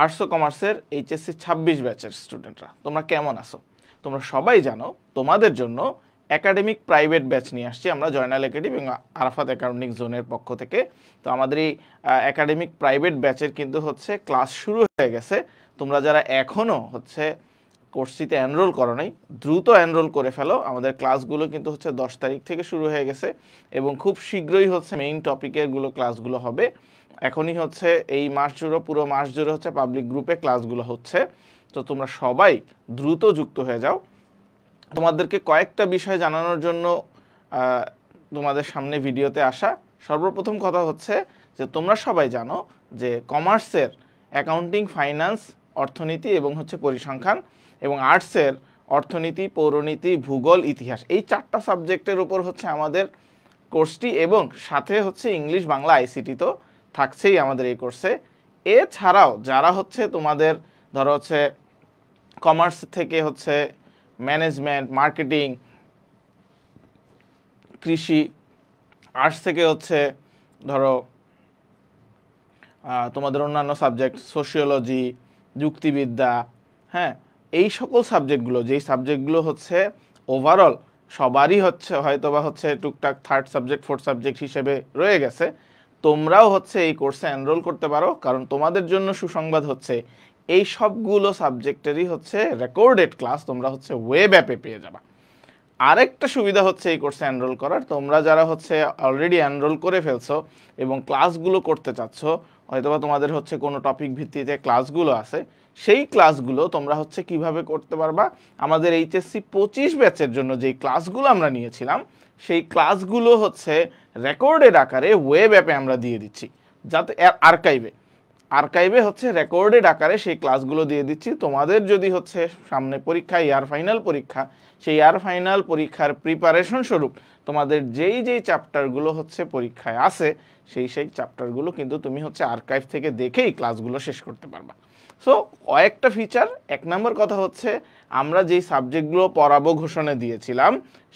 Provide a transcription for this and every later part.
Arts ও কমার্সের HSC 26 ব্যাচের স্টুডেন্টরা তোমরা কেমন আছো? তোমরা সবাই জানো তোমাদের জন্য একাডেমিক প্রাইভেট ব্যাচ নিয়ে আসছি আমরা জয়নাল একাডেমি এবং আরাফাত একাডেমিক জোনের পক্ষ থেকে। তো আমাদের এই একাডেমিক প্রাইভেট ব্যাচের কিন্তু হচ্ছে ক্লাস শুরু হয়ে গেছে। তোমরা যারা এখনও হচ্ছে কোর্সটিতে এনরোল করো নাই, দ্রুত এনরোল করে ফেলো। আমাদের ক্লাসগুলো কিন্তু হচ্ছে 10 তারিখ থেকে শুরু হয়ে গেছে এবং খুব শীঘ্রই হচ্ছে মেইন টপিকের ক্লাসগুলো হবে। এখনই হচ্ছে এই মাস জুড়ে, পুরো মাস জুড়ে হচ্ছে পাবলিক গ্রুপে ক্লাসগুলো হচ্ছে। তো তোমরা সবাই দ্রুত যুক্ত হয়ে যাও। তোমাদেরকে কয়েকটা বিষয় জানানোর জন্য তোমাদের সামনে ভিডিওতে আসা। সর্বপ্রথম কথা হচ্ছে যে তোমরা সবাই জানো যে কমার্সের অ্যাকাউন্টিং, ফাইন্যান্স, অর্থনীতি এবং হচ্ছে পরিসংখ্যান, এবং আর্টসের অর্থনীতি, পৌরনীতি, ভূগোল, ইতিহাস, এই 4টা সাবজেক্টের উপর হচ্ছে আমাদের কোর্সটি, এবং সাথে হচ্ছে ইংলিশ, বাংলা, আইসিটি তো থাকছেই আমাদের এই কোর্সে। এছাড়াও যারা হচ্ছে তোমাদের ধরো হচ্ছে কমার্স থেকে হচ্ছে ম্যানেজমেন্ট, মার্কেটিং, কৃষি, আর্টস থেকে হচ্ছে ধরো তোমাদের অন্যান্য সাবজেক্ট সোশিওলজি, যুক্তিবিদ্যা, হ্যাঁ, এই সকল সাবজেক্টগুলো, যেই সাবজেক্টগুলো হচ্ছে ওভারঅল সবারই হচ্ছে হয়তোবা হচ্ছে টুকটাক থার্ড সাবজেক্ট, ফোর্থ সাবজেক্ট হিসেবে রয়ে গেছে, তোমরাও হচ্ছে এই কোর্সে এনরোল করতে পারো। কারণ তোমাদের জন্য সুসংবাদ হচ্ছে এই সবগুলো সাবজেক্টেরই হচ্ছে রেকর্ডেড ক্লাস তোমরা হচ্ছে ওয়েব অ্যাপে পেয়ে যাবা। আরেকটা সুবিধা হচ্ছে এই কোর্সে এনরোল করার, তোমরা যারা হচ্ছে অলরেডি এনরোল করে ফেলছো এবং ক্লাসগুলো করতে চাচ্ছ, হয়তোবা তোমাদের হচ্ছে কোনো টপিক ভিত্তিতে ক্লাসগুলো আছে, সেই ক্লাসগুলো তোমরা হচ্ছে কিভাবে করতে পারবা, আমাদের এইচএসসি 25 ব্যাচের জন্য যেই ক্লাসগুলো আমরা নিয়েছিলাম সেই ক্লাসগুলো হচ্ছে রেকর্ডেড আকারে ওয়েব অ্যাপে আমরা দিয়ে দিচ্ছি, যাতে আর্কাইভে হচ্ছে রেকর্ডেড আকারে সেই ক্লাসগুলো দিয়ে দিচ্ছি। তোমাদের যদি হচ্ছে সামনে পরীক্ষা, ইয়ার ফাইনাল পরীক্ষা, সেই ইয়ার ফাইনাল পরীক্ষার প্রিপারেশন স্বরূপ তোমাদের যেই চ্যাপ্টারগুলো হচ্ছে পরীক্ষায় আছে, সেই চ্যাপ্টারগুলো কিন্তু তুমি হচ্ছে আর্কাইভ থেকে দেখেই ক্লাসগুলো শেষ করতে পারবা। সো কয়েকটা ফিচার। 1 নম্বর কথা হচ্ছে আমরা যেই সাবজেক্টগুলো পড়াবো ঘোষণা দিয়েছিলাম,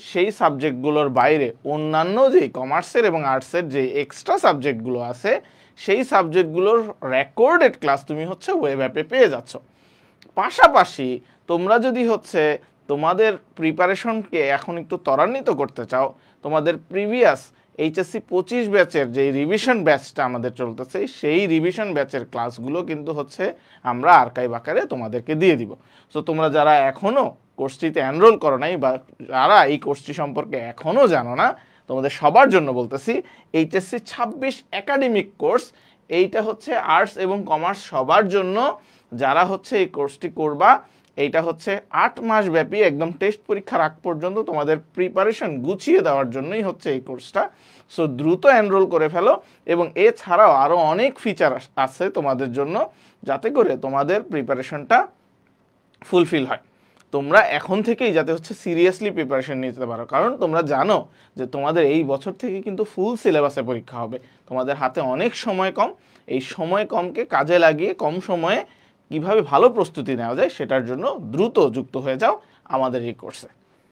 সেই সাবজেক্টগুলোর বাইরে অন্যান্য যেই কমার্সের এবং আর্টসের যে এক্সট্রা সাবজেক্টগুলো আছে, সেই সাবজেক্টগুলোর রেকর্ডেড ক্লাস তুমি হচ্ছে ওয়েব অ্যাপে পেয়ে যাচ্ছ। পাশাপাশি তোমরা যদি হচ্ছে তোমাদের প্রিপারেশনকে এখন একটু ত্বরান্বিত করতে চাও, তোমাদের প্রিভিয়াস এইচএসসি 25 ব্যাচের যে রিভিশন ব্যাচটা আমাদের চলতেছে, সেই রিভিশন ব্যাচের ক্লাসগুলো কিন্তু হচ্ছে আমরা আর্কাইভ আকারে তোমাদেরকে দিয়ে দিব। সো তোমরা যারা এখনও কোর্সটিতে এনরোল করো নাই বা যারা এই কোর্সটি সম্পর্কে এখনও জানো না, তোমাদের সবার জন্য বলতেছি, এইচএসসি 26 একাডেমিক কোর্স, এইটা হচ্ছে আর্টস এবং কমার্স সবার জন্য। যারা হচ্ছে এই কোর্সটি করবা, এইটা হচ্ছে 8 মাস ব্যাপী একদম টেস্ট পরীক্ষার আগ পর্যন্ত তোমাদের প্রিপারেশন গুছিয়ে দেওয়ার জন্যই হচ্ছে এই কোর্সটা। সো দ্রুত এনরোল করে ফেলো, এবং এছাড়াও আরও অনেক ফিচার আছে তোমাদের জন্য, যাতে করে তোমাদের প্রিপারেশনটা ফুলফিল হয়। তোমরা এখন থেকেই যাতে হচ্ছে সিরিয়াসলি প্রিপারেশন নিতে পারো, কারণ তোমরা জানো যে তোমাদের এই বছর থেকে কিন্তু ফুল সিলেবাসে পরীক্ষা হবে। তোমাদের হাতে অনেক সময় কম, এই সময় কমকে কাজে লাগিয়ে কম সময়ে কিভাবে ভালো প্রস্তুতি নেওয়া যায় সেটার জন্য দ্রুত যুক্ত হয়ে যাও আমাদের এই কোর্সে।